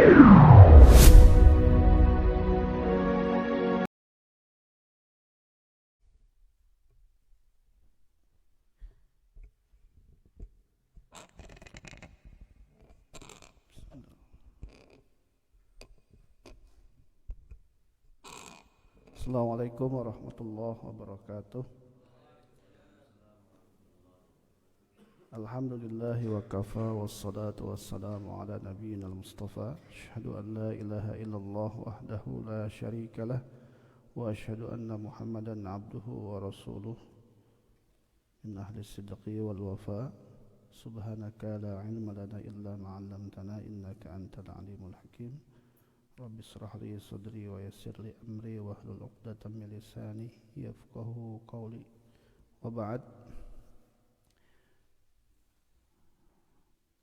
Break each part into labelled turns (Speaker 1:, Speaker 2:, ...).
Speaker 1: Assalamualaikum warahmatullahi wabarakatuh. Alhamdulillahi wa kafa wassalatu wassalamu ala nabiyyina al-mustafa. Asyhadu an la ilaha illallah wahdahu la syarikalah wa asyhadu anna Muhammadan abduhu wa rasuluh min ahli sidqi wal wafa. Subhanaka la ilma lana illa ma 'allamtana innaka antal alimul hakim. Rabbi israh li sadri wa yassir li amri wahlul 'uqdatam min lisani yafqahu qawli. Wa ba'd.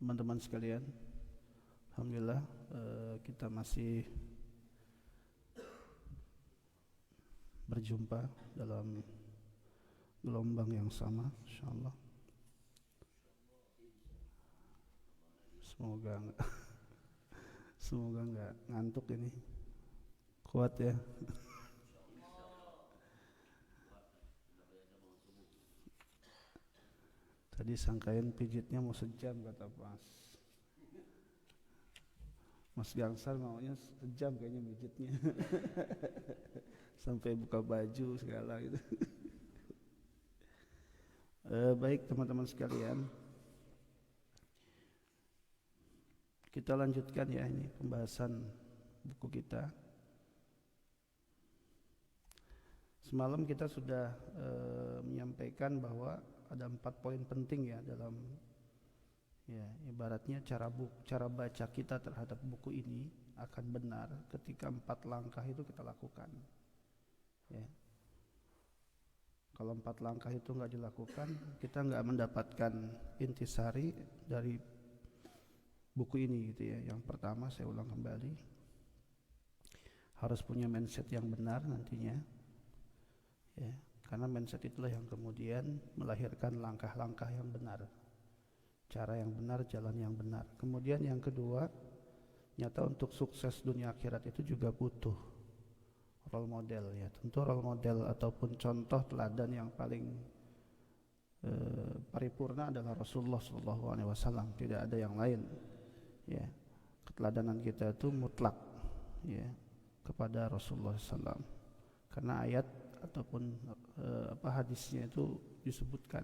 Speaker 1: Teman-teman sekalian, alhamdulillah kita masih berjumpa dalam gelombang yang sama, insyaallah. Semoga enggak ngantuk ini. Kuat ya. Tadi sangkain pijitnya mau sejam kata Mas Gangsar maunya sejam kayaknya pijitnya. Sampai buka baju segala gitu. Baik teman-teman sekalian, kita lanjutkan ya ini pembahasan buku kita. Semalam kita sudah menyampaikan bahwa ada 4 poin penting ya dalam ya ibaratnya cara baca kita terhadap buku ini akan benar ketika 4 langkah itu kita lakukan. Ya. Kalau 4 langkah itu nggak dilakukan, kita nggak mendapatkan intisari dari buku ini gitu ya. Yang pertama saya ulang kembali, harus punya mindset yang benar nantinya. Ya. Karena mindset itulah yang kemudian melahirkan langkah-langkah yang benar, cara yang benar, jalan yang benar. Kemudian yang kedua, nyata untuk sukses dunia akhirat itu juga butuh role model ya. Tentu role model ataupun contoh teladan yang paling paripurna adalah Rasulullah SAW. Tidak ada yang lain. Ya, keteladanan kita itu mutlak ya kepada Rasulullah SAW. Karena ayat ataupun hadisnya itu disebutkan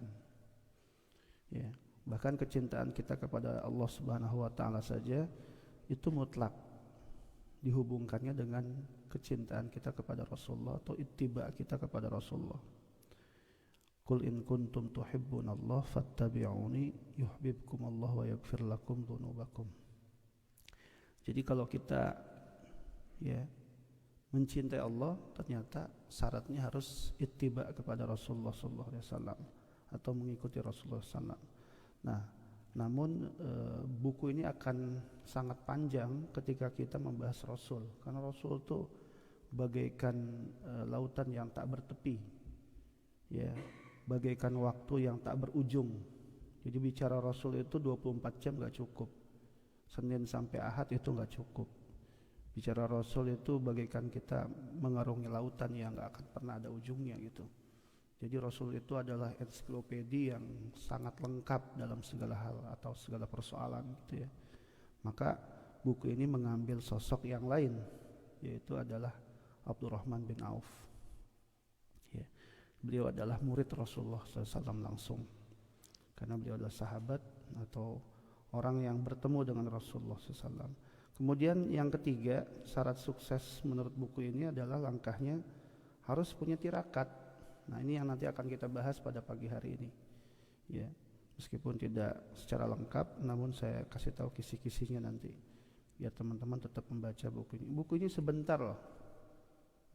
Speaker 1: ya, bahkan kecintaan kita kepada Allah Subhanahu wa taala saja itu mutlak dihubungkannya dengan kecintaan kita kepada Rasulullah atau ittiba kita kepada Rasulullah. Qul in kuntum tuhibbunallah fattabi'uni yuhibbukumullah wa yaghfir lakum dzunubakum. Jadi kalau kita ya mencintai Allah, ternyata syaratnya harus ittiba kepada Rasulullah SAW atau mengikuti Rasulullah SAW. Nah, namun buku ini akan sangat panjang ketika kita membahas Rasul, karena Rasul itu bagaikan lautan yang tak bertepi, ya, bagaikan waktu yang tak berujung. Jadi bicara Rasul itu 24 jam nggak cukup, Senin sampai Ahad itu nggak cukup. Bicara Rasul itu bagaikan kita mengarungi lautan yang gak akan pernah ada ujungnya gitu. Jadi Rasul itu adalah ensiklopedi yang sangat lengkap dalam segala hal atau segala persoalan gitu ya. Maka buku ini mengambil sosok yang lain, yaitu adalah Abdurrahman bin Auf ya. Beliau adalah murid Rasulullah SAW langsung, karena beliau adalah sahabat atau orang yang bertemu dengan Rasulullah SAW. Kemudian yang ketiga, syarat sukses menurut buku ini adalah langkahnya harus punya tirakat. Nah, ini yang nanti akan kita bahas pada pagi hari ini. Ya, meskipun tidak secara lengkap, namun saya kasih tahu kisi-kisinya nanti, biar teman-teman tetap membaca buku ini. Buku ini sebentar loh,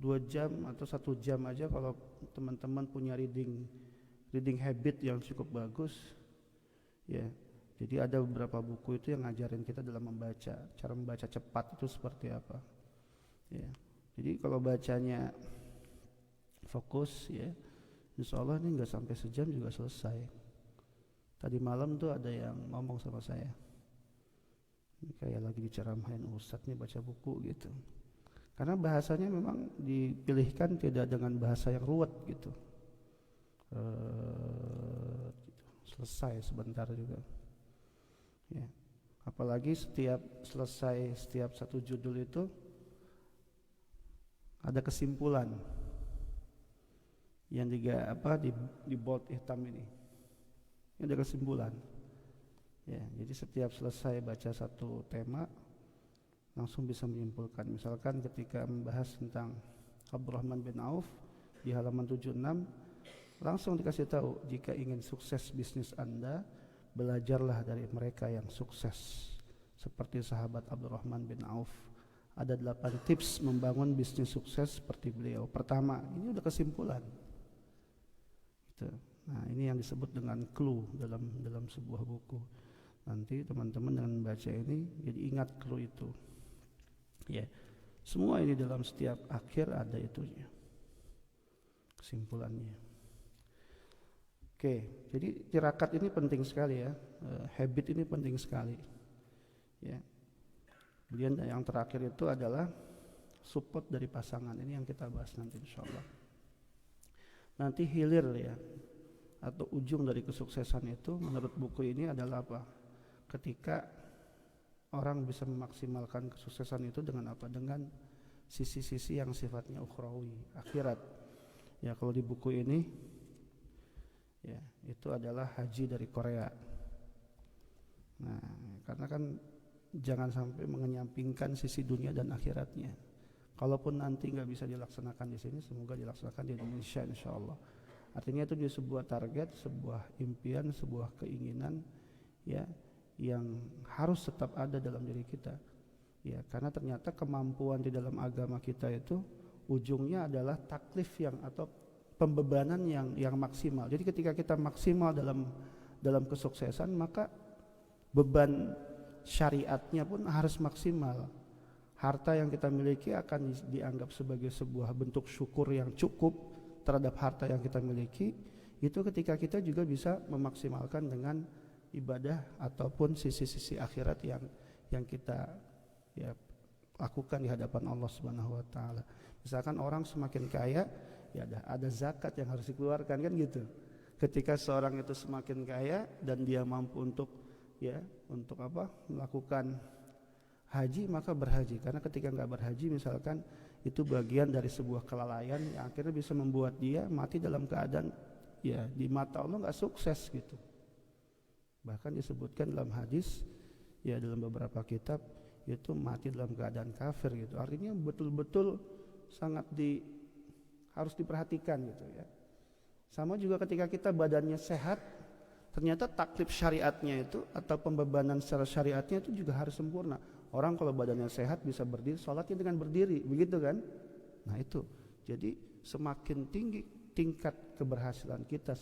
Speaker 1: 2 jam atau 1 jam aja kalau teman-teman punya reading habit yang cukup bagus. Ya. Jadi ada beberapa buku itu yang ngajarin kita dalam membaca, cara membaca cepat itu seperti apa. Ya. Jadi kalau bacanya fokus ya, insya Allah ini nggak sampai sejam juga selesai. Tadi malam tuh ada yang ngomong sama saya, Ini kayak lagi diceramahin ustadz nih baca buku gitu. Karena bahasanya memang dipilihkan tidak dengan bahasa yang ruwet gitu. Selesai sebentar juga. Ya. Apalagi setiap satu judul itu ada kesimpulan yang di bold hitam ini. Ini ada kesimpulan. Ya, jadi setiap selesai baca satu tema langsung bisa menyimpulkan. Misalkan ketika membahas tentang Abdurrahman bin Auf di halaman 76 langsung dikasih tahu, jika ingin sukses bisnis Anda, belajarlah dari mereka yang sukses seperti sahabat Abdurrahman bin Auf. Ada 8 tips membangun bisnis sukses seperti beliau. Pertama, ini udah kesimpulan gitu. Nah, ini yang disebut dengan clue dalam sebuah buku. Nanti teman-teman dengan membaca ini jadi ingat clue itu. Ya, semua ini dalam setiap akhir ada itunya, kesimpulannya. Oke, jadi tirakat ini penting sekali ya, habit ini penting sekali. Ya. Kemudian yang terakhir itu adalah support dari pasangan. Ini yang kita bahas nanti insyaallah. Nanti hilir ya, atau ujung dari kesuksesan itu menurut buku ini adalah apa? Ketika orang bisa memaksimalkan kesuksesan itu dengan apa? Dengan sisi-sisi yang sifatnya ukhrawi, akhirat. Ya, kalau di buku ini ya, itu adalah haji dari Korea. Nah, karena kan jangan sampai mengenyampingkan sisi dunia dan akhiratnya. Kalaupun nanti nggak bisa dilaksanakan di sini, semoga dilaksanakan di Indonesia insyaallah. Artinya itu dia sebuah target, sebuah impian, sebuah keinginan ya yang harus tetap ada dalam diri kita. Ya, karena ternyata kemampuan di dalam agama kita itu ujungnya adalah taklif yang atau pembebanan yang maksimal. Jadi ketika kita maksimal dalam kesuksesan, maka beban syariatnya pun harus maksimal. Harta yang kita miliki akan dianggap sebagai sebuah bentuk syukur yang cukup terhadap harta yang kita miliki. Itu ketika kita juga bisa memaksimalkan dengan ibadah ataupun sisi-sisi akhirat yang kita ya lakukan di hadapan Allah Subhanahu wa taala. Misalkan orang semakin kaya, ya ada zakat yang harus dikeluarkan kan gitu. Ketika seorang itu semakin kaya dan dia mampu untuk melakukan haji, maka berhaji. Karena ketika nggak berhaji misalkan, itu bagian dari sebuah kelalaian yang akhirnya bisa membuat dia mati dalam keadaan ya di mata Allah nggak sukses gitu. Bahkan disebutkan dalam hadis ya, dalam beberapa kitab itu mati dalam keadaan kafir gitu. Artinya betul-betul sangat harus diperhatikan gitu ya. Sama juga ketika kita badannya sehat, ternyata taklif syariatnya itu atau pembebanan secara syariatnya itu juga harus sempurna. Orang kalau badannya sehat bisa berdiri, sholatnya dengan berdiri, begitu kan? Nah itu, jadi semakin tinggi tingkat keberhasilan kita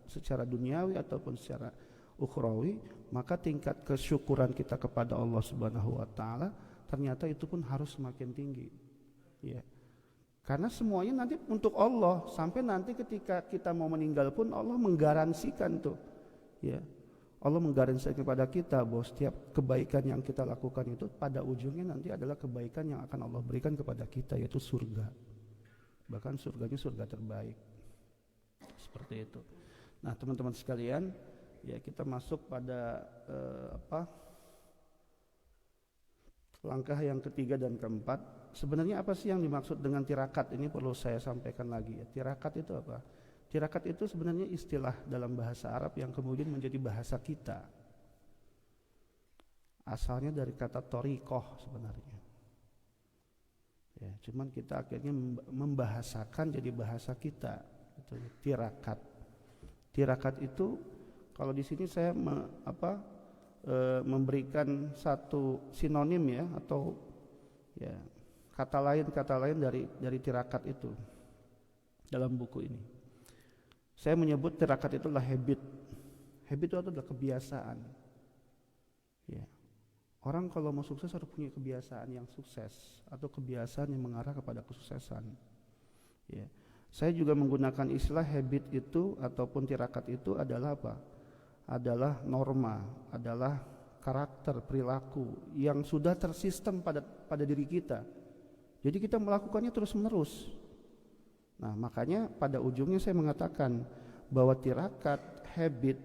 Speaker 1: secara duniawi ataupun secara ukhrawi, maka tingkat kesyukuran kita kepada Allah Subhanahu wa taala ternyata itu pun harus semakin tinggi. Ya. Karena semuanya nanti untuk Allah, sampai nanti ketika kita mau meninggal pun Allah menggaransikan tuh. Ya. Allah menggaransikan kepada kita bahwa setiap kebaikan yang kita lakukan itu pada ujungnya nanti adalah kebaikan yang akan Allah berikan kepada kita, yaitu surga. Bahkan surganya surga terbaik. Seperti itu. Nah, teman-teman sekalian, ya kita masuk pada langkah yang ketiga dan keempat. Sebenarnya apa sih yang dimaksud dengan tirakat? Ini perlu saya sampaikan lagi ya. Tirakat itu apa? Tirakat itu sebenarnya istilah dalam bahasa Arab yang kemudian menjadi bahasa kita. Asalnya dari kata thoriqoh sebenarnya. Ya, cuman kita akhirnya membahasakan jadi bahasa kita. Itu tirakat. Tirakat itu kalau di sini saya memberikan satu sinonim ya, atau ya kata lain dari tirakat itu dalam buku ini. Saya menyebut tirakat itu adalah habit. Habit itu adalah kebiasaan. Ya. Orang kalau mau sukses harus punya kebiasaan yang sukses atau kebiasaan yang mengarah kepada kesuksesan. Ya. Saya juga menggunakan istilah habit itu ataupun tirakat itu adalah apa? Adalah norma, adalah karakter, perilaku yang sudah tersistem pada diri kita. Jadi kita melakukannya terus-menerus. Nah, makanya pada ujungnya saya mengatakan bahwa tirakat, habit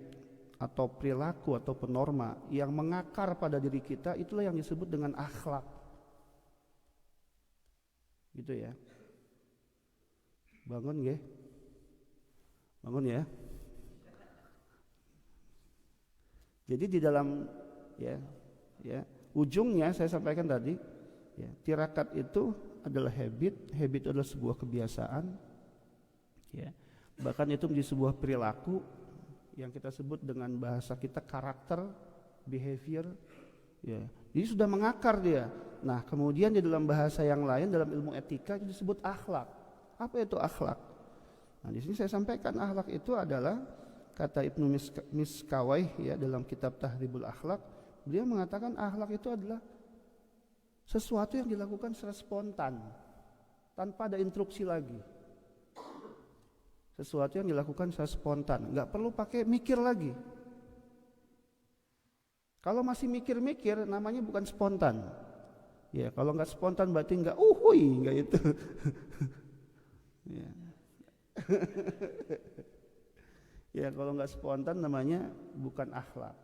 Speaker 1: atau perilaku atau norma yang mengakar pada diri kita itulah yang disebut dengan akhlak. Gitu ya. Bangun nggih? Bangun ya. Jadi di dalam ya ujungnya saya sampaikan tadi, ya, tirakat itu adalah habit adalah sebuah kebiasaan, ya. Bahkan itu menjadi sebuah perilaku yang kita sebut dengan bahasa kita karakter, behavior, ya. Jadi sudah mengakar dia. Nah, kemudian di dalam bahasa yang lain dalam ilmu etika itu disebut akhlak. Apa itu akhlak? Nah, di sini saya sampaikan akhlak itu adalah kata Ibnu Miskawai ya dalam kitab Tahribul Akhlak, beliau mengatakan akhlak itu adalah sesuatu yang dilakukan secara spontan tanpa ada instruksi lagi. Sesuatu yang dilakukan secara spontan, nggak perlu pakai mikir lagi. Kalau masih mikir-mikir namanya bukan spontan. Ya, kalau nggak spontan berarti nggak nggak itu. Ya. Ya, kalau nggak spontan namanya bukan akhlak,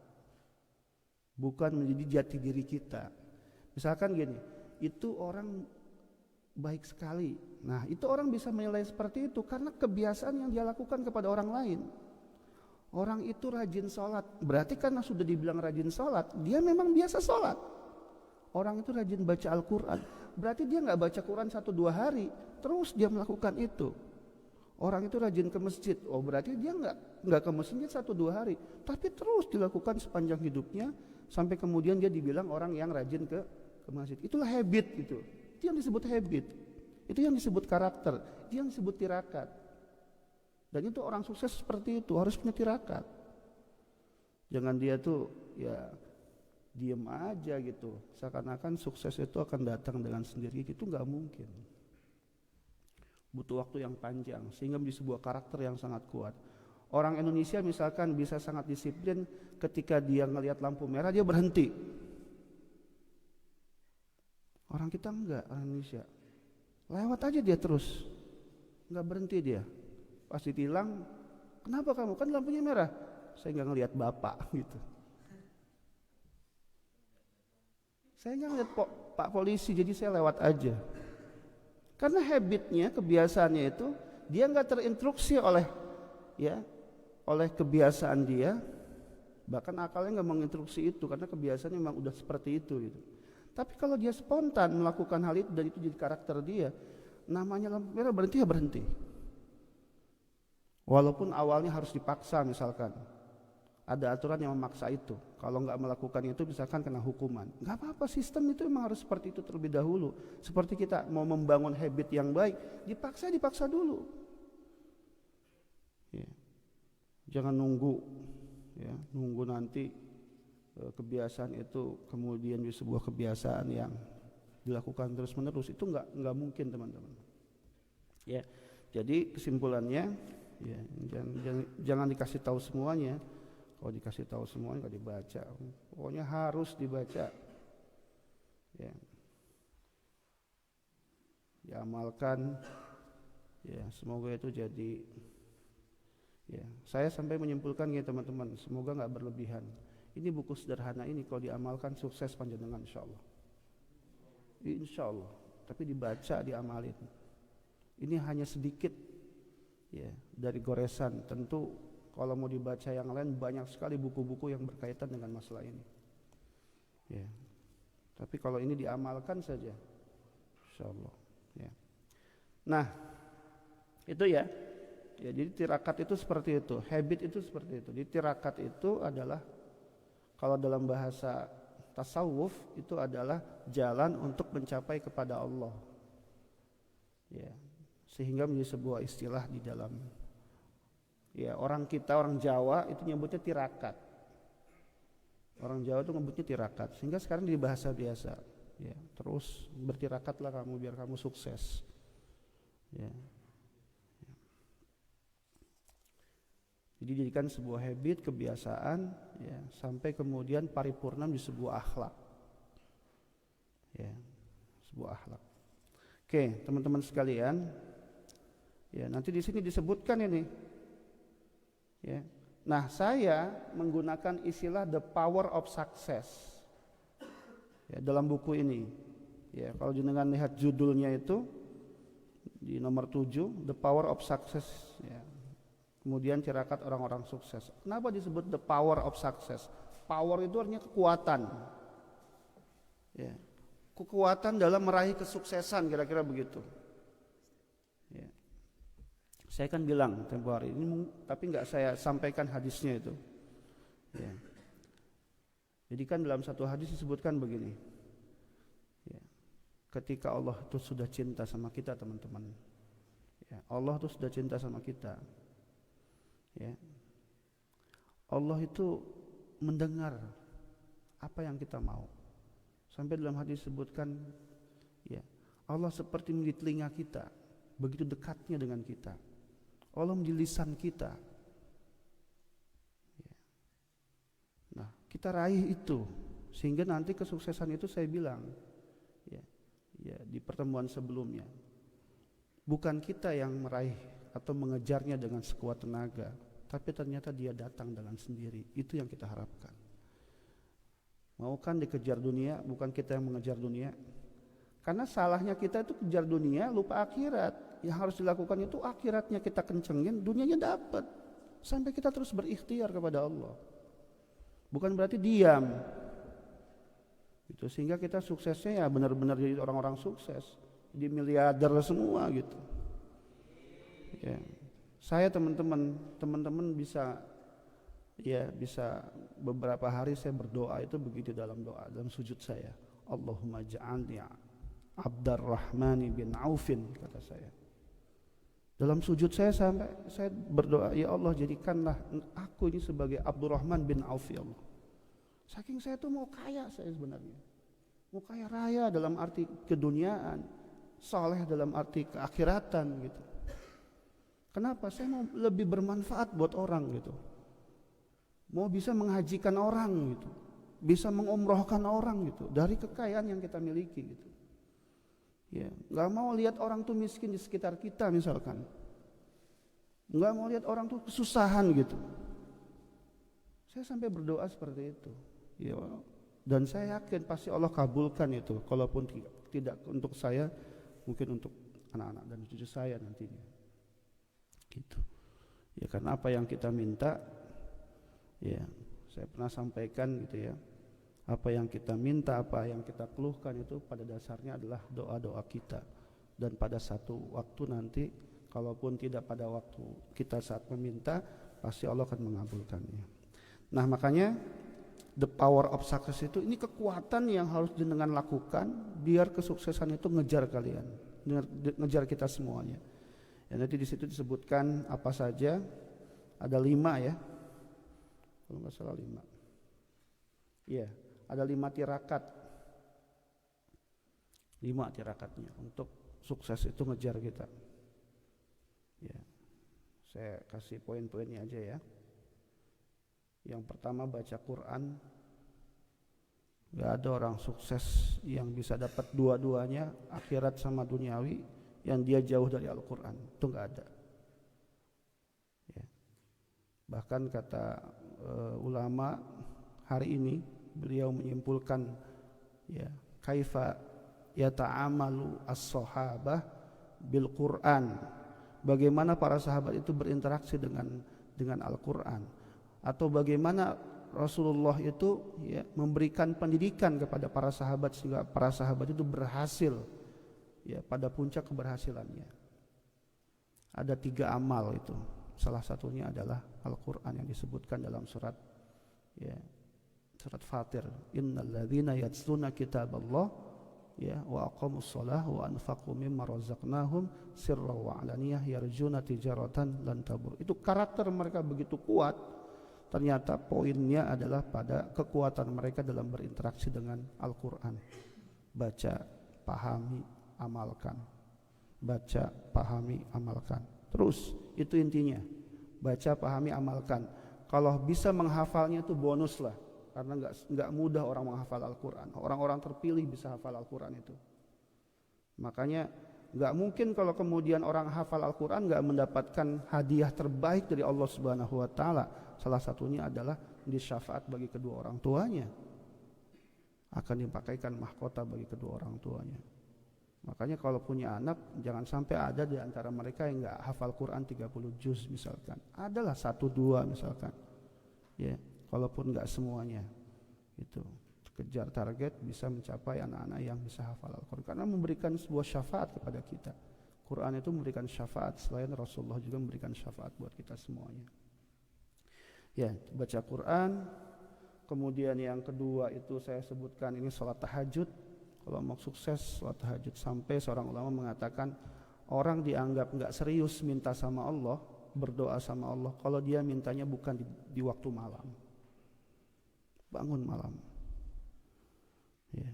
Speaker 1: bukan menjadi jati diri kita. Misalkan gini, itu orang baik sekali. Nah, itu orang bisa menilai seperti itu karena kebiasaan yang dia lakukan kepada orang lain. Orang itu rajin sholat, berarti karena sudah dibilang rajin sholat, dia memang biasa sholat. Orang itu rajin baca Al-Quran, berarti dia nggak baca Quran 1-2 hari, terus dia melakukan itu. Orang itu rajin ke masjid, berarti dia nggak ke masjid 1-2 hari, tapi terus dilakukan sepanjang hidupnya sampai kemudian dia dibilang orang yang rajin ke masjid. Itulah habit itu yang disebut habit, itu yang disebut karakter, itu yang disebut tirakat. Dan itu orang sukses seperti itu harus punya tirakat. Jangan dia tuh ya diem aja gitu, seakan-akan sukses itu akan datang dengan sendiri, itu nggak mungkin. Butuh waktu yang panjang sehingga menjadi sebuah karakter yang sangat kuat. Orang Indonesia misalkan bisa sangat disiplin, ketika dia ngelihat lampu merah dia berhenti. Orang kita enggak, orang Indonesia lewat aja dia terus, nggak berhenti dia. Pas ditilang, kenapa kamu? Kan lampunya merah. Saya nggak ngelihat bapak gitu. Saya nggak ngelihat pak polisi, jadi saya lewat aja. Karena habitnya, kebiasaannya itu dia nggak terinstruksi oleh kebiasaan dia, bahkan akalnya nggak menginstruksi itu karena kebiasaannya memang udah seperti itu gitu. Tapi kalau dia spontan melakukan hal itu dan itu jadi karakter dia, namanya lampu merah berhenti ya berhenti. Walaupun awalnya harus dipaksa, misalkan ada aturan yang memaksa itu, kalau nggak melakukan itu misalkan kena hukuman, nggak apa-apa, sistem itu memang harus seperti itu terlebih dahulu. Seperti kita mau membangun habit yang baik, dipaksa dulu ya. Jangan nunggu nanti kebiasaan itu kemudian jadi sebuah kebiasaan yang dilakukan terus menerus, itu nggak mungkin teman-teman ya. Jadi kesimpulannya ya, jangan dikasih tahu semuanya. Kalau dikasih tahu semuanya nggak dibaca, pokoknya harus dibaca ya, diamalkan ya. Semoga itu jadi ya, saya sampai menyimpulkan ya teman-teman, semoga nggak berlebihan. Ini buku sederhana ini kalau diamalkan sukses panjenengan insya Allah, tapi dibaca, diamalin. Ini hanya sedikit ya dari goresan. Tentu kalau mau dibaca yang lain banyak sekali buku-buku yang berkaitan dengan masalah ini ya. Tapi kalau ini diamalkan saja insyaallah ya. Nah itu ya, jadi tirakat itu seperti itu, habit itu seperti itu. Jadi tirakat itu adalah kalau dalam bahasa tasawuf itu adalah jalan untuk mencapai kepada Allah ya, sehingga menjadi sebuah istilah di dalam ya, orang Jawa itu nyebutnya tirakat. Orang Jawa itu nyebutnya tirakat, sehingga sekarang di bahasa biasa ya, terus bertirakatlah kamu biar kamu sukses ya. Jadi jadikan sebuah habit, kebiasaan ya, sampai kemudian paripurna di sebuah akhlak, ya, sebuah akhlak. Oke, teman-teman sekalian, ya, nanti di sini disebutkan ini, ya. Nah, saya menggunakan istilah the power of success, ya, dalam buku ini. Ya, kalau jenengan lihat judulnya itu di nomor 7, the power of success. Ya. Kemudian cirakat orang-orang sukses. Kenapa disebut the power of success? Power itu artinya kekuatan. Ya. Kekuatan dalam meraih kesuksesan, kira-kira begitu. Ya. Saya kan bilang tempo hari ini, tapi nggak saya sampaikan hadisnya itu. Ya. Jadi kan dalam satu hadis disebutkan begini, ya, ketika Allah itu sudah cinta sama kita, teman-teman, ya, Allah itu sudah cinta sama kita, ya, Allah itu mendengar apa yang kita mau. Sampai dalam hadis disebutkan, ya, Allah seperti menjadi telinga kita, begitu dekatnya dengan kita. Allah menjadi lisan kita. Ya. Nah, kita raih itu sehingga nanti kesuksesan itu, saya bilang, ya, ya, di pertemuan sebelumnya, bukan kita yang meraih atau mengejarnya dengan sekuat tenaga, tapi ternyata dia datang dengan sendiri. Itu yang kita harapkan. Mau kan dikejar dunia, bukan kita yang mengejar dunia. Karena salahnya kita itu kejar dunia, lupa akhirat. Yang harus dilakukan itu akhiratnya kita kencengin, dunianya dapat. Sampai kita terus berikhtiar kepada Allah. Bukan berarti diam. Itu sehingga kita suksesnya ya benar-benar jadi orang-orang sukses, jadi miliarder semua gitu. Ya. Saya teman-teman bisa, ya, bisa beberapa hari saya berdoa itu begitu dalam doa, dalam sujud saya. Allahumma ja'alni Abdurrahman bin Aufin, kata saya. Dalam sujud saya sampai saya berdoa, ya Allah jadikanlah aku ini sebagai Abdurrahman bin Auf, ya Allah. Saking saya tuh mau kaya saya sebenarnya. Mau kaya raya dalam arti keduniaan, saleh dalam arti keakhiratan gitu. Kenapa? Saya mau lebih bermanfaat buat orang gitu. Mau bisa menghajikan orang gitu. Bisa mengumrohkan orang gitu dari kekayaan yang kita miliki gitu. Ya, nggak mau lihat orang tuh miskin di sekitar kita misalkan, nggak mau lihat orang tuh kesusahan gitu. Saya sampai berdoa seperti itu, ya, dan saya yakin pasti Allah kabulkan itu. Kalaupun tidak untuk saya, mungkin untuk anak-anak dan cucu saya nantinya, gitu. Ya, karena apa yang kita minta, ya, saya pernah sampaikan gitu ya. Apa yang kita minta, apa yang kita keluhkan itu pada dasarnya adalah doa-doa kita. Dan pada satu waktu nanti, kalaupun tidak pada waktu kita saat meminta, pasti Allah akan mengabulkannya. Nah, makanya the power of success itu, ini kekuatan yang harus jenengan lakukan biar kesuksesan itu ngejar kalian, ngejar kita semuanya. Ya, nanti di situ disebutkan apa saja, ada 5 ya, kalau nggak salah 5. Iya. Ada 5 tirakat, 5 tirakatnya untuk sukses itu ngejar kita. Ya, saya kasih poin-poinnya aja ya. Yang pertama, baca Quran. Gak ada orang sukses yang bisa dapat dua-duanya, akhirat sama duniawi, yang dia jauh dari Al-Quran. Itu gak ada. Ya. Bahkan kata ulama hari ini, beliau menyimpulkan, ya, kaifa yata'amalu as-sahabah bil Quran, bagaimana para sahabat itu berinteraksi dengan Al-Quran, atau bagaimana Rasulullah itu, ya, memberikan pendidikan kepada para sahabat sehingga para sahabat itu berhasil, ya, pada puncak keberhasilannya. Ada 3 amal itu, salah satunya adalah Al-Quran yang disebutkan dalam surat, ya, surat Fatir, innal ladzina yatluna kitaballah, ya, wa aqamus shalah wa anfaqu mimma razaqnahum sirran wa alaniyah yarjuna tijaratan lan tabur. Itu karakter mereka begitu kuat. Ternyata poinnya adalah pada kekuatan mereka dalam berinteraksi dengan Al-Quran. Baca, pahami, amalkan. Baca, pahami, amalkan. Terus itu intinya. Baca, pahami, amalkan. Kalau bisa menghafalnya itu bonus lah, karena nggak mudah orang menghafal Al-Quran. Orang-orang terpilih bisa hafal Al-Quran itu. Makanya nggak mungkin kalau kemudian orang hafal Al-Quran nggak mendapatkan hadiah terbaik dari Allah Subhanahu Wa Taala. Salah satunya adalah di syafaat bagi kedua orang tuanya, akan dipakaikan mahkota bagi kedua orang tuanya. Makanya kalau punya anak jangan sampai ada di antara mereka yang nggak hafal Quran 30 juz misalkan. Adalah 1-2 misalkan. Ya, kalaupun nggak semuanya. Itu kejar target bisa mencapai anak-anak yang bisa hafal Al-Quran karena memberikan sebuah syafaat kepada kita. Quran itu memberikan syafaat, selain Rasulullah juga memberikan syafaat buat kita semuanya. Ya, baca Quran. Kemudian yang kedua itu saya sebutkan ini sholat tahajud. Kalau mau sukses sholat tahajud, sampai seorang ulama mengatakan orang dianggap nggak serius minta sama Allah, berdoa sama Allah kalau dia mintanya bukan di waktu malam, bangun malam. Ya,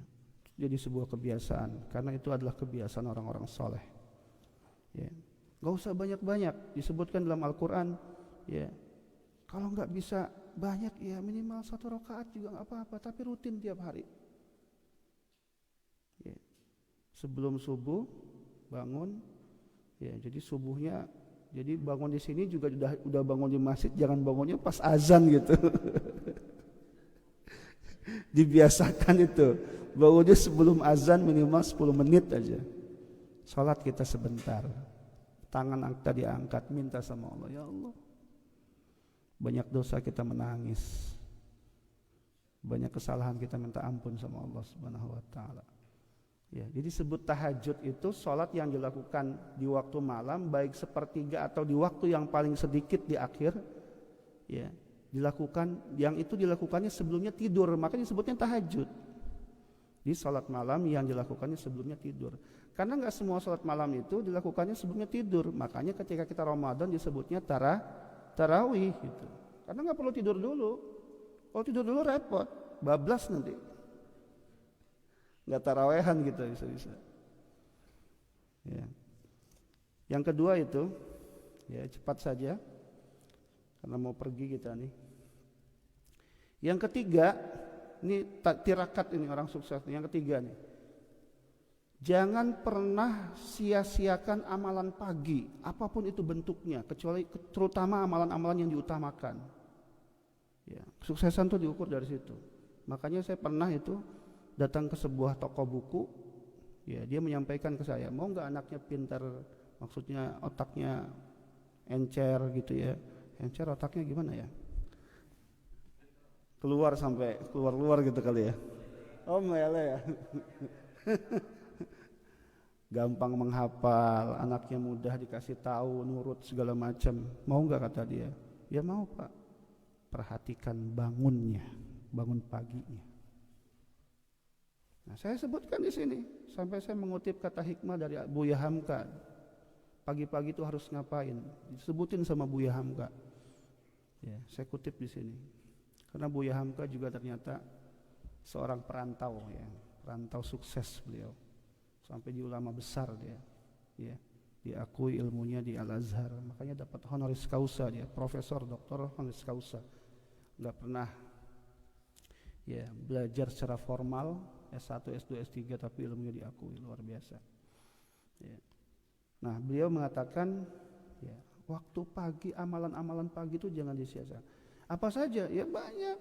Speaker 1: jadi sebuah kebiasaan, karena itu adalah kebiasaan orang-orang soleh. Ya, nggak usah banyak-banyak, disebutkan dalam Al-Quran. Ya, kalau nggak bisa banyak ya minimal 1 rakaat juga nggak apa-apa, tapi rutin tiap hari. Ya, sebelum subuh bangun. Ya, jadi subuhnya, jadi bangun di sini juga udah bangun di masjid, jangan bangunnya pas azan gitu. Dibiasakan itu bangunnya sebelum azan minimal 10 menit aja. Salat kita sebentar, tangan kita diangkat, minta sama Allah, ya Allah, banyak dosa kita menangis, banyak kesalahan kita minta ampun sama Allah Subhanahu Wa Taala. Ya, jadi sebut tahajud itu salat yang dilakukan di waktu malam, baik sepertiga atau di waktu yang paling sedikit di akhir. Ya, dilakukan, yang itu dilakukannya sebelumnya tidur, makanya disebutnya tahajud. Di salat malam yang dilakukannya sebelumnya tidur, karena nggak semua salat malam itu dilakukannya sebelumnya tidur. Makanya ketika kita Ramadan disebutnya tarawih gitu, karena nggak perlu tidur dulu. Kalau tidur dulu repot, bablas nanti, nggak tarawehan gitu bisa. Ya. Yang kedua itu, ya cepat saja karena mau pergi kita nih. Yang ketiga, ini tirakat ini orang sukses. Yang ketiga nih, jangan pernah sia-siakan amalan pagi, apapun itu bentuknya, kecuali terutama amalan-amalan yang diutamakan. Ya, kesuksesan itu diukur dari situ. Makanya saya pernah itu datang ke sebuah toko buku. Ya, dia menyampaikan ke saya, mau nggak anaknya pintar, maksudnya otaknya encer gitu ya. Encer otaknya gimana ya? Keluar sampai keluar gitu kali ya. Oh mele ya. Gampang menghafal, anaknya mudah dikasih tahu, nurut segala macam. Mau nggak kata dia? Ya mau Pak. Perhatikan bangunnya, bangun paginya. Nah, saya sebutkan di sini sampai saya mengutip kata hikmah dari Buya Hamka. Pagi-pagi itu harus ngapain? Disebutin sama Buya Hamka. Ya, saya kutip di sini. Karena Buya Hamka juga ternyata seorang perantau ya, perantau sukses beliau. Sampai di ulama besar dia. Ya, diakui ilmunya di Al-Azhar. Makanya dapat honoris causa dia, profesor, doktor honoris causa. Enggak pernah ya belajar secara formal S1, S2, S3, tapi ilmunya diakui luar biasa. Ya. Nah, beliau mengatakan ya, waktu pagi, amalan-amalan pagi itu jangan disia-siakan. Apa saja? Ya banyak.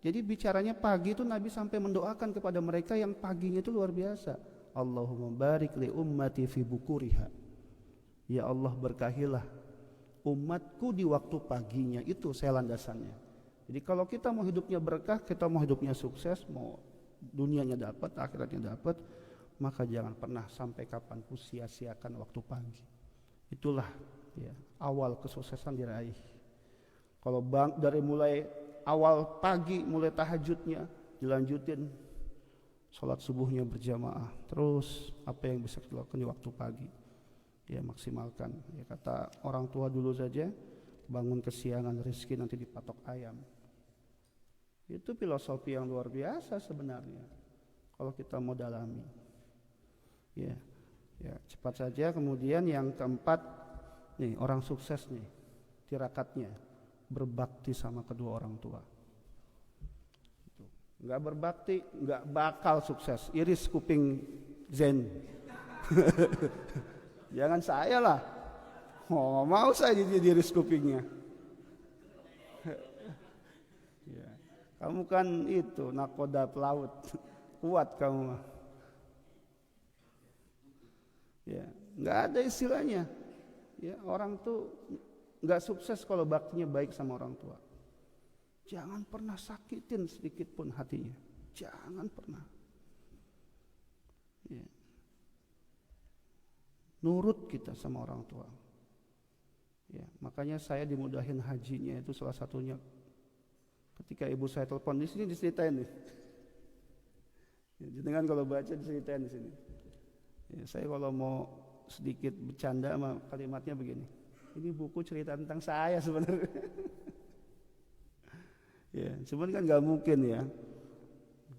Speaker 1: Jadi bicaranya pagi itu Nabi sampai mendoakan kepada mereka yang paginya itu luar biasa. Allahumma barik li ummati fi bukuriha. Ya Allah, berkahilah umatku di waktu paginya. Itu saya landasannya. Jadi kalau kita mau hidupnya berkah, kita mau hidupnya sukses, mau dunianya dapat, akhiratnya dapat, maka jangan pernah sampai kapanpun sia-siakan waktu pagi. Itulah ya, awal kesuksesan diraih. Kalau dari mulai awal pagi, mulai tahajudnya, dilanjutin sholat subuhnya berjamaah, terus apa yang bisa kita lakukan di waktu pagi, ya maksimalkan. Ya, kata orang tua dulu saja, bangun kesiangan, rezeki nanti dipatok ayam. Itu filosofi yang luar biasa sebenarnya kalau kita mau dalami. Ya, ya cepat saja. Kemudian yang keempat nih, orang sukses nih, tirakatnya berbakti sama kedua orang tua. Nggak berbakti, nggak bakal sukses. Iris kuping Zen. Jangan saya lah. Oh, mau saya jadi iris kupingnya. Ya. Kamu kan itu nakoda pelaut. Kuat kamu. Ya, nggak ada istilahnya. Ya, orang tuh nggak sukses kalau baktinya baik sama orang tua. Jangan pernah sakitin sedikit pun hatinya. Jangan pernah. Ya. Nurut kita sama orang tua. Ya, makanya saya dimudahin hajinya itu salah satunya. Ketika ibu saya telepon di sini diceritain nih. Ya, dengan kalau baca diceritain di sini. Ya, saya kalau mau sedikit bercanda sama kalimatnya begini. Ini buku cerita tentang saya sebenarnya. Ya, cuman kan nggak mungkin ya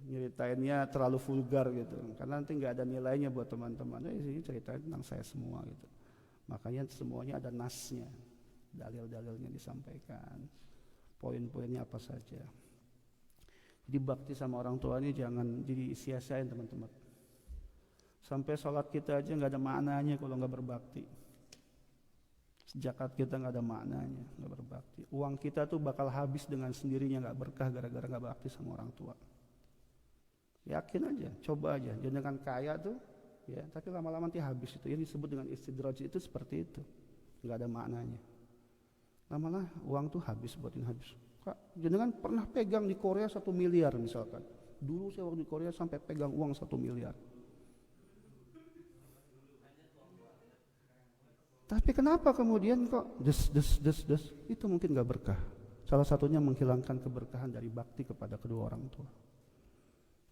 Speaker 1: nyeritainnya terlalu vulgar gitu, karena nanti nggak ada nilainya buat teman-teman. Ini ceritain tentang saya semua gitu. Makanya semuanya ada nasnya, dalil-dalilnya disampaikan, poin-poinnya apa saja. Jadi bakti sama orang tua ini jangan jadi sia-siain teman-teman. Sampai sholat kita aja nggak ada maknanya kalau nggak berbakti. Zakat kita nggak ada maknanya, nggak berbakti. Uang kita tuh bakal habis dengan sendirinya, nggak berkah gara-gara nggak bakti sama orang tua. Yakin aja, coba aja. Jangan kaya tuh, ya, tapi lama-lama nanti habis itu. Ini disebut dengan istidraj itu seperti itu, nggak ada maknanya. Lama-lama uang tuh habis, buatin habis. Kak, jangan pernah pegang di Korea 1 miliar misalkan. Dulu saya waktu di Korea sampai pegang uang 1 miliar. Tapi kenapa kemudian kok des? Itu mungkin gak berkah. Salah satunya menghilangkan keberkahan dari bakti kepada kedua orang tua.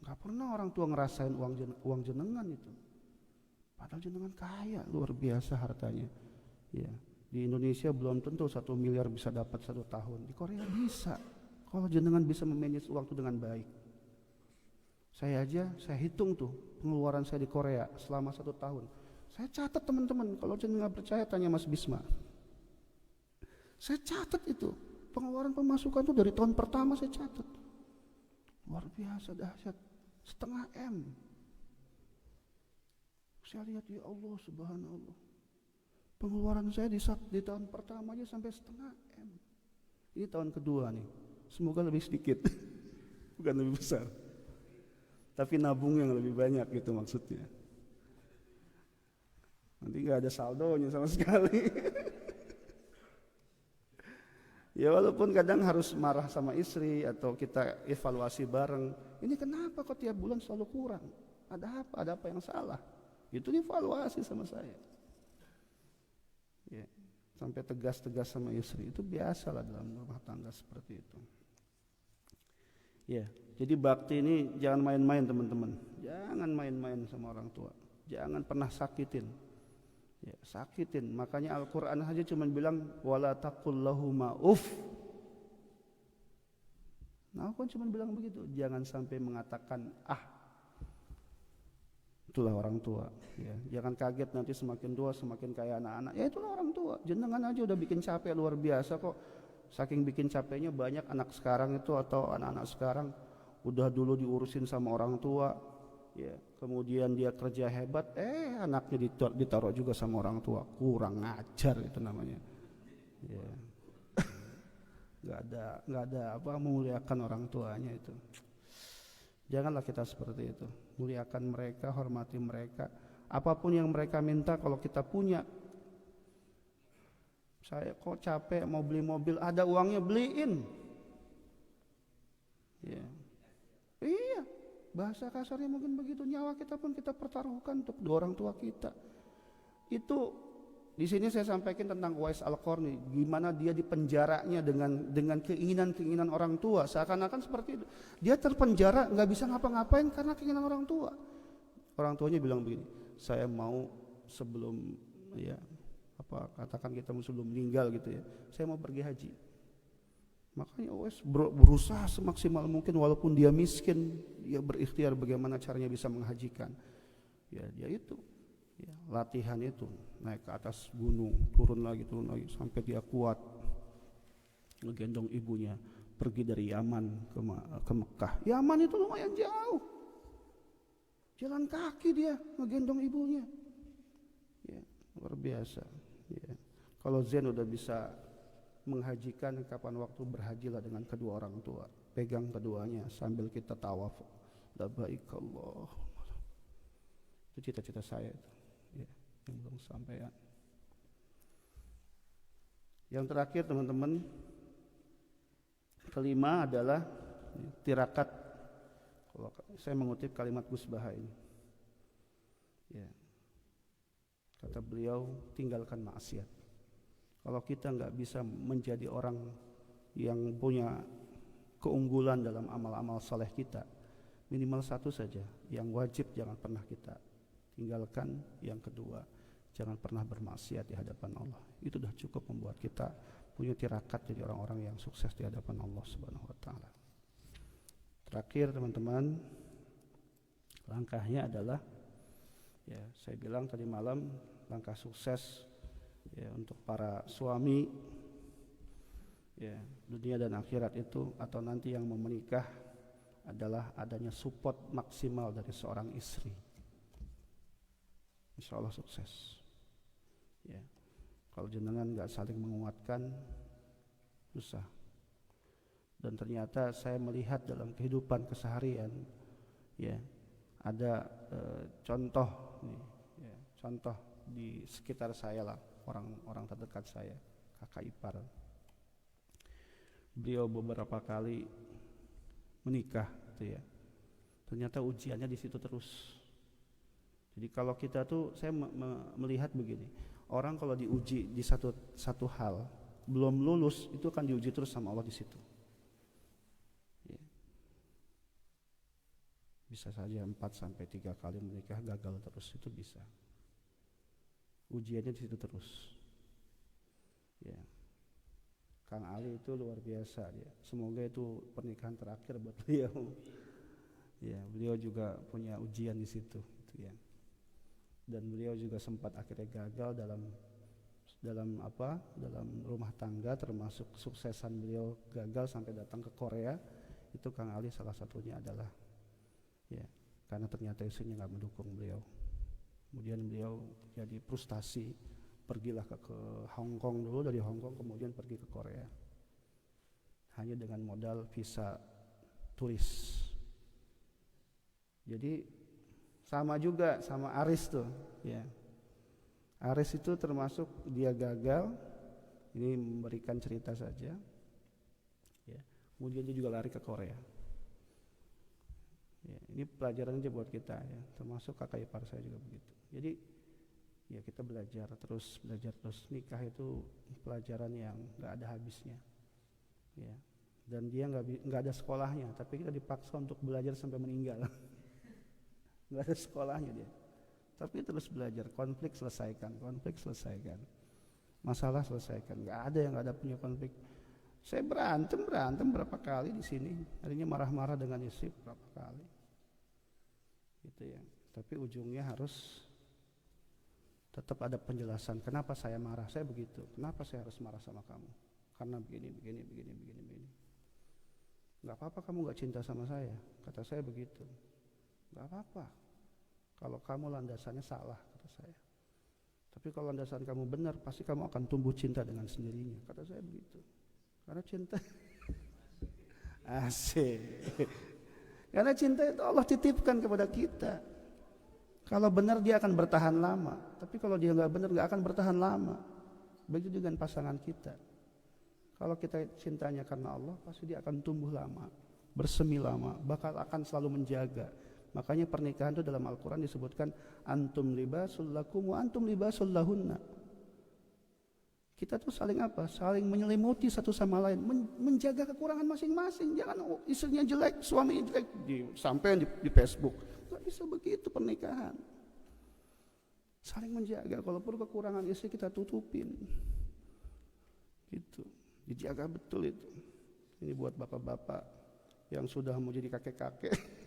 Speaker 1: Gak pernah orang tua ngerasain uang jenengan itu. Padahal jenengan kaya, luar biasa hartanya. Ya, di Indonesia belum tentu 1 miliar bisa dapat 1 tahun. Di Korea bisa. Kalau jenengan bisa memanage uang itu dengan baik. Saya hitung tuh pengeluaran saya di Korea selama 1 tahun. Saya catat teman-teman, kalau jenengan nggak percaya tanya Mas Bisma. Saya catat itu, pengeluaran pemasukan itu dari tahun pertama saya catat. Luar biasa dahsyat, 0,5 M. Saya lihat ya Allah subhanallah. Pengeluaran saya di tahun pertama aja sampai 0,5 M. Ini tahun kedua nih, semoga lebih sedikit, bukan lebih besar. Tapi nabung yang lebih banyak gitu maksudnya. Nanti gak ada saldonya sama sekali. Ya walaupun kadang harus marah sama istri atau kita evaluasi bareng. Ini kenapa kok tiap bulan selalu kurang? Ada apa? Ada apa yang salah? Itu dievaluasi sama saya. Ya, sampai tegas-tegas sama istri. Itu biasalah dalam rumah tangga seperti itu. Ya, jadi bakti ini jangan main-main teman-teman. Jangan main-main sama orang tua. Jangan pernah sakitin. Ya, sakitin. Makanya Al-Quran aja cuma bilang wala taqul lahuma uff. Nah, aku cuma bilang begitu. Jangan sampai mengatakan itulah orang tua. Ya, jangan kaget nanti semakin tua semakin kaya anak-anak. Ya itulah orang tua. Jenengan aja udah bikin capek luar biasa kok. Saking bikin capeknya banyak anak sekarang itu atau anak-anak sekarang udah dulu diurusin sama orang tua. Ya, kemudian dia kerja hebat, anaknya ditaruh juga sama orang tua, kurang ngajar itu namanya. Ya, nggak ada apa memuliakan orang tuanya itu. Janganlah kita seperti itu. Muliakan mereka, hormati mereka. Apapun yang mereka minta kalau kita punya. Saya kok capek mau beli mobil, ada uangnya beliin. Ya, iya. Bahasa kasarnya mungkin begitu, nyawa kita pun kita pertaruhkan untuk dua orang tua kita. Itu di sini saya sampaikan tentang Uwais Al-Qarni, gimana dia dipenjaranya dengan keinginan orang tua, seakan-akan seperti itu. Dia terpenjara nggak bisa ngapa-ngapain karena keinginan orang tua. Orang tuanya bilang begini, saya mau sebelum katakan kita sebelum meninggal gitu ya, saya mau pergi haji. Makanya Uwais berusaha semaksimal mungkin walaupun dia miskin, dia berikhtiar bagaimana caranya bisa menghajikan. Ya dia itu, ya, latihan itu naik ke atas gunung, turun lagi sampai dia kuat. ngegendong ibunya pergi dari Yaman ke Mekah. Yaman itu lumayan jauh, jalan kaki dia ngegendong ibunya, ya, luar biasa. Ya. Kalau Zen udah bisa menghajikan, kapan waktu berhajilah dengan kedua orang tua, pegang keduanya sambil kita tawaf, labbaik Allah. Itu cita-cita saya itu, ya, yang belum sampaian. Yang terakhir teman-teman, kelima adalah tirakat. Kalau saya mengutip kalimat Gus Baha ini, ya, kata beliau, tinggalkan maksiat. Kalau kita nggak bisa menjadi orang yang punya keunggulan dalam amal-amal saleh kita, minimal satu saja yang wajib jangan pernah kita tinggalkan. Yang kedua, jangan pernah bermaksiat di hadapan Allah. Itu sudah cukup membuat kita punya tirakat jadi orang-orang yang sukses di hadapan Allah Subhanahu wa taala. Terakhir teman-teman, langkahnya adalah, ya, saya bilang tadi malam, langkah sukses, ya, untuk para suami, ya, dunia dan akhirat itu, atau nanti yang mau menikah, adalah adanya support maksimal dari seorang istri. Insya Allah sukses. Ya, kalau jenengan nggak saling menguatkan, susah. Dan ternyata saya melihat dalam kehidupan keseharian, ya, ada contoh nih, ya, contoh di sekitar saya lah, orang-orang terdekat saya, kakak ipar. Beliau beberapa kali menikah, gitu ya. Ternyata ujiannya di situ terus. Jadi kalau kita tuh, saya melihat begini, orang kalau diuji di satu hal belum lulus, itu akan diuji terus sama Allah di situ. Ya. Bisa saja 4-3 kali menikah gagal terus, itu bisa. Ujiannya di situ terus. Ya. Kang Ali itu luar biasa dia. Semoga itu pernikahan terakhir buat beliau. Ya, beliau juga punya ujian di situ, gitu ya. Dan beliau juga sempat akhirnya gagal dalam rumah tangga, termasuk kesuksesan beliau gagal sampai datang ke Korea. Itu Kang Ali salah satunya adalah, ya, karena ternyata istrinya nggak mendukung beliau. Kemudian beliau jadi frustasi, pergilah ke Hong Kong dulu, dari Hong Kong kemudian pergi ke Korea, hanya dengan modal visa turis. Jadi sama juga sama Aris tuh, ya. Aris itu termasuk dia gagal, ini memberikan cerita saja, ya. Kemudian dia juga lari ke Korea. Ya, ini pelajaran aja buat kita, ya. Termasuk kakak ipar saya juga begitu. Jadi ya kita belajar terus. Nikah itu pelajaran yang nggak ada habisnya, ya. Dan dia nggak ada sekolahnya, tapi kita dipaksa untuk belajar sampai meninggal. Nggak ada sekolahnya dia, tapi terus belajar. Konflik selesaikan, masalah selesaikan. Nggak ada yang nggak ada punya konflik. Saya berantem berapa kali di sini, harinya marah-marah dengan istri berapa kali, gitu ya. Tapi ujungnya harus tetap ada penjelasan. Kenapa saya marah? Saya begitu. Kenapa saya harus marah sama kamu? Karena begini. Nggak apa-apa kamu nggak cinta sama saya, kata saya begitu. Nggak apa-apa kalau kamu landasannya salah, kata saya. Tapi kalau landasan kamu benar, pasti kamu akan tumbuh cinta dengan sendirinya, kata saya begitu. Karena cinta asik. Karena cinta itu Allah titipkan kepada kita. Kalau benar dia akan bertahan lama, tapi kalau dia nggak benar nggak akan bertahan lama. Begitu dengan pasangan kita. Kalau kita cintanya karena Allah, pasti dia akan tumbuh lama, bersemi lama, bakal akan selalu menjaga. Makanya pernikahan itu dalam Al-Quran disebutkan antum libasul lakum wa antum libasul lahunna. Kita tuh saling apa? Saling menyelimuti satu sama lain, menjaga kekurangan masing-masing. Jangan istrinya jelek, suaminya jelek, sampai di Facebook. Gak bisa begitu pernikahan. Saling menjaga, kalau perlu kekurangan istri kita tutupin. Gitu. Dijaga betul itu. Ini buat bapak-bapak yang sudah mau jadi kakek-kakek.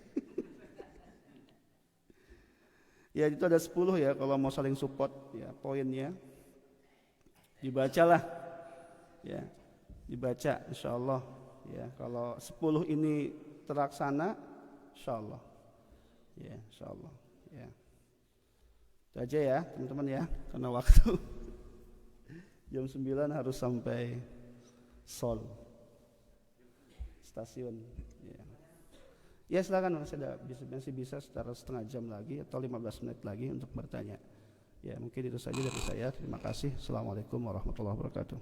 Speaker 1: Ya itu ada 10 ya kalau mau saling support, ya poinnya dibacalah, ya. dibaca insyaallah ya. Kalau 10 ini terlaksana insyaallah ya, insyaallah ya. Itu aja ya teman-teman ya, karena waktu jam 9 harus sampai Sol stasiun ya. Ya silakan, masih bisa sekitar setengah jam lagi atau 15 menit lagi untuk bertanya. Ya mungkin itu saja dari saya. Terima kasih. Assalamualaikum warahmatullahi wabarakatuh.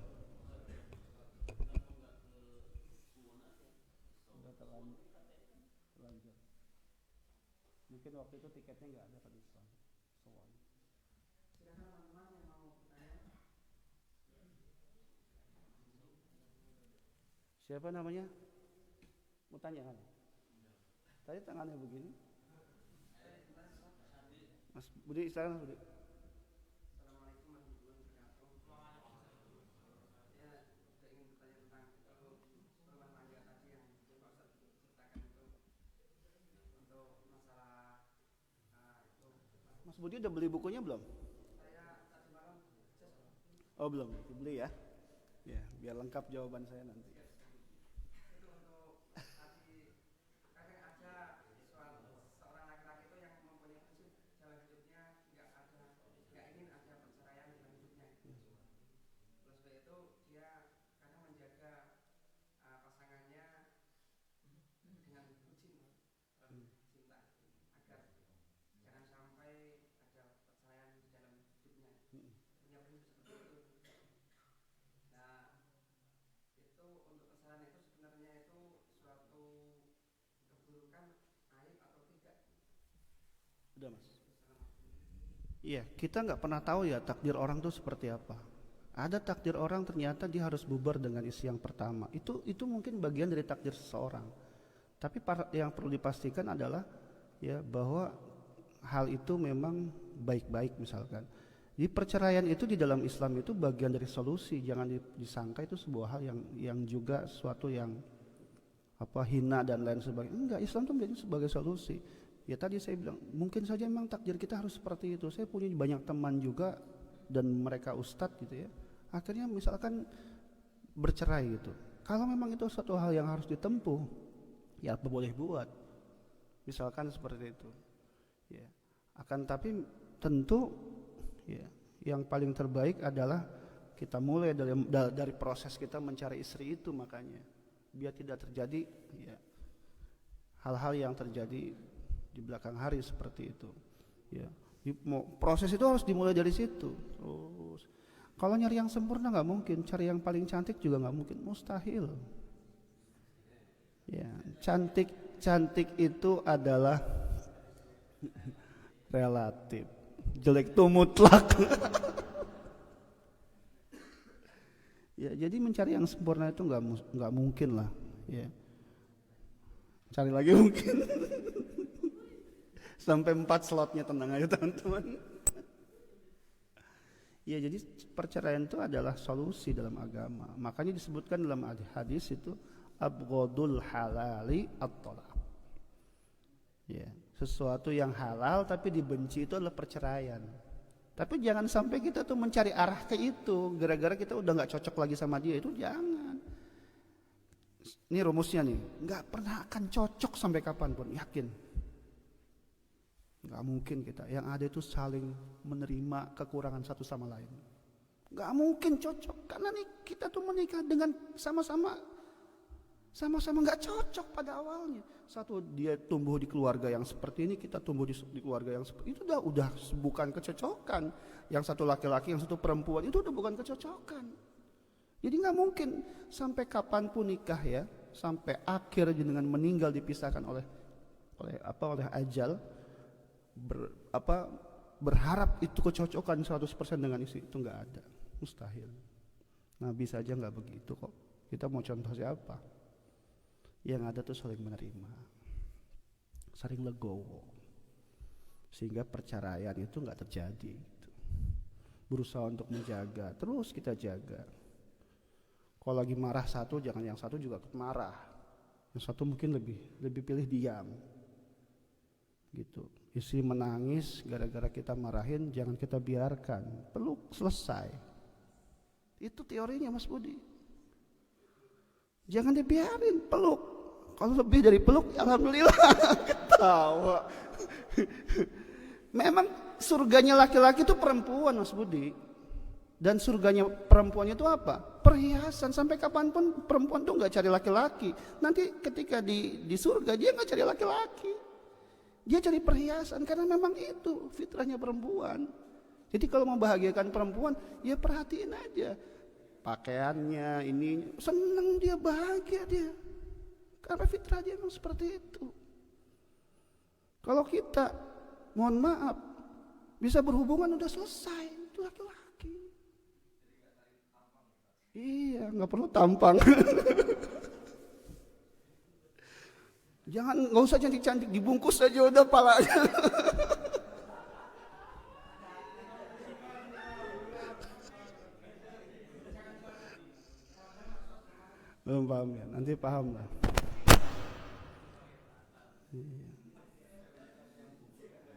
Speaker 1: Mungkin waktu itu tiketnya nggak ada tadi soal. Siapa namanya? Mau tanya kan? Tadi tangannya begini. Mas Budi, silakan Mas Budi. Mas Budi udah beli bukunya belum? Oh belum, beli ya. Ya, biar lengkap jawaban saya nanti. Udah Mas. Iya, kita nggak pernah tahu ya takdir orang tuh seperti apa. Ada takdir orang ternyata dia harus bubar dengan isi yang pertama. Itu mungkin bagian dari takdir seseorang. Tapi yang perlu dipastikan adalah ya bahwa hal itu memang baik-baik misalkan. Di perceraian itu di dalam Islam itu bagian dari solusi. Jangan disangka itu sebuah hal yang juga suatu yang hina dan lain sebagainya. Enggak, Islam itu menjadi sebagai solusi. Ya tadi saya bilang mungkin saja memang takdir kita harus seperti itu. Saya punya banyak teman juga dan mereka ustadz gitu ya. Akhirnya misalkan bercerai gitu. Kalau memang itu suatu hal yang harus ditempuh, ya apa boleh buat. Misalkan seperti itu. Ya. Akan tapi tentu ya yang paling terbaik adalah kita mulai dari proses kita mencari istri itu, makanya biar tidak terjadi ya hal-hal yang terjadi di belakang hari seperti itu ya. Proses itu harus dimulai dari situ. Terus kalau nyari yang sempurna nggak mungkin, cari yang paling cantik juga nggak mungkin, mustahil ya. Cantik itu adalah relatif, jelek itu mutlak. Ya jadi mencari yang sempurna itu nggak mungkin lah ya. Cari lagi mungkin. Sampai 4 slotnya, tenang aja teman-teman. Ya jadi perceraian itu adalah solusi dalam agama. Makanya disebutkan dalam hadis itu abghadul halali at-talaq. Ya, sesuatu yang halal tapi dibenci itu adalah perceraian. Tapi jangan sampai kita tuh mencari arah ke itu gara-gara kita udah nggak cocok lagi sama dia, itu jangan. Ini rumusnya nih, nggak pernah akan cocok sampai kapanpun, yakin. Nggak mungkin kita, yang ada itu saling menerima kekurangan satu sama lain. Nggak mungkin cocok, karena nih kita tuh menikah dengan sama-sama nggak cocok pada awalnya. Satu dia tumbuh di keluarga yang seperti ini, kita tumbuh di keluarga yang seperti itu, udah bukan kecocokan. Yang satu laki-laki, yang satu perempuan, itu udah bukan kecocokan. Jadi nggak mungkin sampai kapanpun nikah ya, sampai akhir dengan meninggal dipisahkan oleh ajal. Berharap itu kecocokan 100% dengan istri, itu nggak ada, mustahil. Nabi saja nggak begitu kok. Kita mau contoh siapa? Yang ada tuh saling menerima, saling legowo, sehingga perceraian itu nggak terjadi. Berusaha untuk menjaga, terus kita jaga. Kalau lagi marah satu, jangan yang satu juga marah. Yang satu mungkin lebih pilih diam, gitu. Istri menangis gara-gara kita marahin, jangan kita biarkan, peluk selesai. Itu teorinya Mas Budi. Jangan dibiarin, peluk. Kalau lebih dari peluk, alhamdulillah. Ketawa. Memang surganya laki-laki itu perempuan, Mas Budi. Dan surganya perempuan itu apa? Perhiasan. Sampai kapanpun perempuan tuh nggak cari laki-laki. Nanti ketika di surga dia nggak cari laki-laki, dia cari perhiasan. Karena memang itu fitrahnya perempuan. Jadi kalau mau bahagiakan perempuan, ya perhatiin aja pakaiannya, ini seneng dia, bahagia dia. Karena fitrah dia memang seperti itu. Kalau kita, mohon maaf, bisa berhubungan udah selesai, itu laki-laki. Iya, nggak perlu tampang. Nggak usah cantik-cantik, dibungkus aja udah palanya. Belum paham ya, nanti paham lah.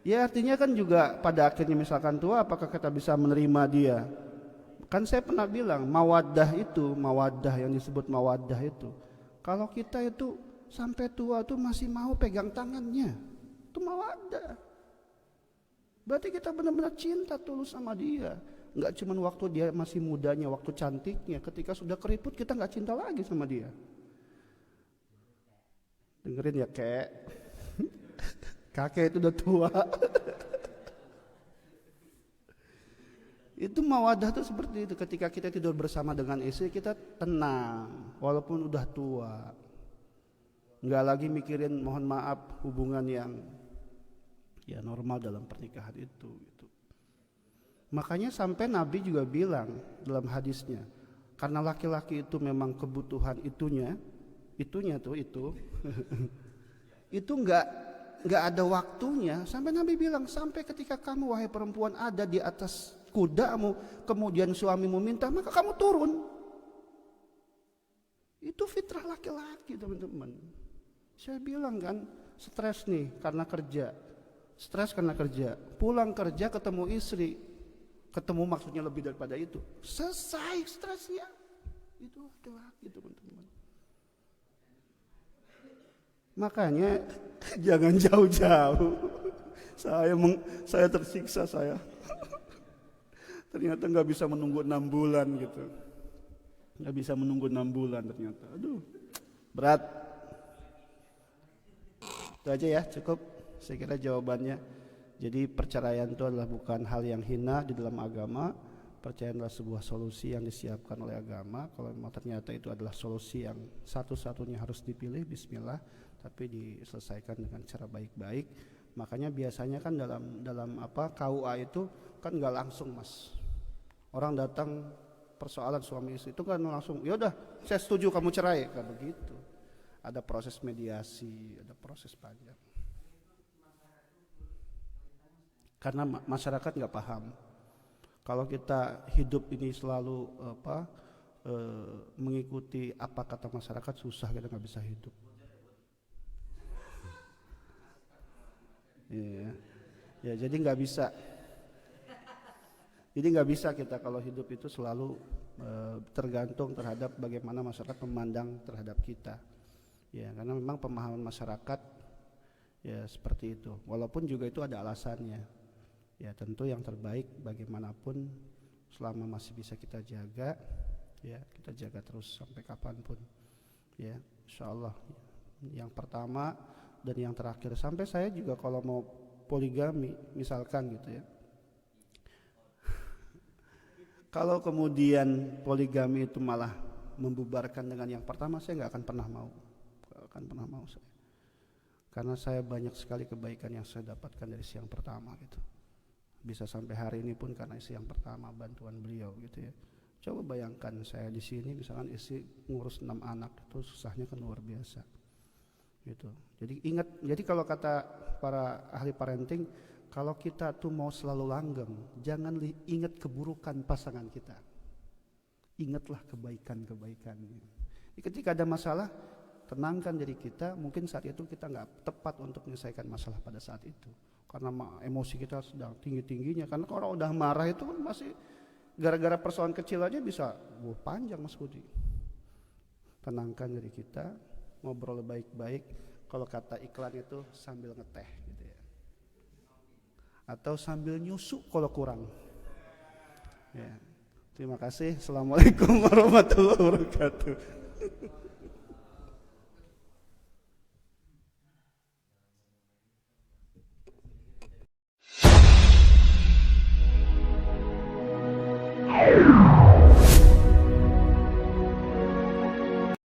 Speaker 1: Ya artinya kan juga pada akhirnya misalkan tua, apakah kita bisa menerima dia? Kan saya pernah bilang mawaddah yang disebut mawaddah itu, kalau kita itu sampai tua tuh masih mau pegang tangannya, itu mawaddah. Berarti kita benar-benar cinta tulus sama dia. Nggak cuma waktu dia masih mudanya, waktu cantiknya. Ketika sudah keriput kita nggak cinta lagi sama dia. Dengerin ya kek. Kakek itu udah tua. Itu mawadah tuh seperti itu. Ketika kita tidur bersama dengan istri, kita tenang walaupun udah tua. Nggak lagi mikirin, mohon maaf, hubungan yang ya normal dalam pernikahan itu gitu. Makanya sampai Nabi juga bilang dalam hadisnya, karena laki-laki itu memang kebutuhan itunya tuh itu itu nggak ada waktunya. Sampai Nabi bilang, sampai ketika kamu wahai perempuan ada di atas kudamu, kemudian suamimu minta, maka kamu turun. Itu fitrah laki-laki, teman-teman. Saya bilang kan, stres nih karena kerja, pulang kerja ketemu istri, ketemu maksudnya lebih daripada itu, selesai stresnya. Itu laki-laki, teman-teman. Makanya jangan jauh-jauh. Saya tersiksa saya. Ternyata nggak bisa menunggu 6 bulan gitu. Nggak bisa menunggu 6 bulan ternyata. Aduh, berat. Itu aja ya, cukup. Saya kira jawabannya. Jadi perceraian itu adalah bukan hal yang hina di dalam agama. Perceraian adalah sebuah solusi yang disiapkan oleh agama. Kalau memang ternyata itu adalah solusi yang satu-satunya harus dipilih, bismillah, tapi diselesaikan dengan cara baik-baik. Makanya biasanya kan dalam KUA itu kan nggak langsung, Mas. Orang datang persoalan suami istri itu kan langsung, ya udah saya setuju kamu cerai, kayak begitu. Ada proses mediasi, ada proses panjang. Karena masyarakat nggak paham. Kalau kita hidup ini selalu mengikuti apa kata masyarakat, susah, kita nggak bisa hidup. Ya, jadi nggak bisa. Jadi nggak bisa kita kalau hidup itu selalu tergantung terhadap bagaimana masyarakat memandang terhadap kita. Ya, karena memang pemahaman masyarakat ya seperti itu. Walaupun juga itu ada alasannya. Ya tentu yang terbaik bagaimanapun selama masih bisa kita jaga, ya kita jaga terus sampai kapanpun. Ya, insyaallah. Yang pertama dan yang terakhir, sampai saya juga kalau mau poligami misalkan gitu ya. Kalau kemudian poligami itu malah membubarkan dengan yang pertama, saya nggak akan pernah mau. Nggak akan pernah mau saya. Karena saya banyak sekali kebaikan yang saya dapatkan dari si yang pertama gitu. Bisa sampai hari ini pun karena istri yang pertama, bantuan beliau gitu ya. Coba bayangkan saya di sini misalkan istri ngurus 6 anak, itu susahnya kan luar biasa gitu. Jadi ingat, jadi kalau kata para ahli parenting, kalau kita tuh mau selalu langgeng, jangan ingat keburukan pasangan kita, ingatlah kebaikan-kebaikan. Ketika ada masalah, tenangkan diri kita. Mungkin saat itu kita nggak tepat untuk menyelesaikan masalah pada saat itu, karena emosi kita sedang tinggi-tingginya. Karena kalau udah marah itu masih gara-gara persoalan kecil aja bisa panjang, Mas Budi. tenangkan diri kita, ngobrol baik-baik. Kalau kata iklan itu sambil ngeteh gitu ya, atau sambil nyusu kalau kurang ya. Terima kasih. Assalamualaikum warahmatullahi wabarakatuh.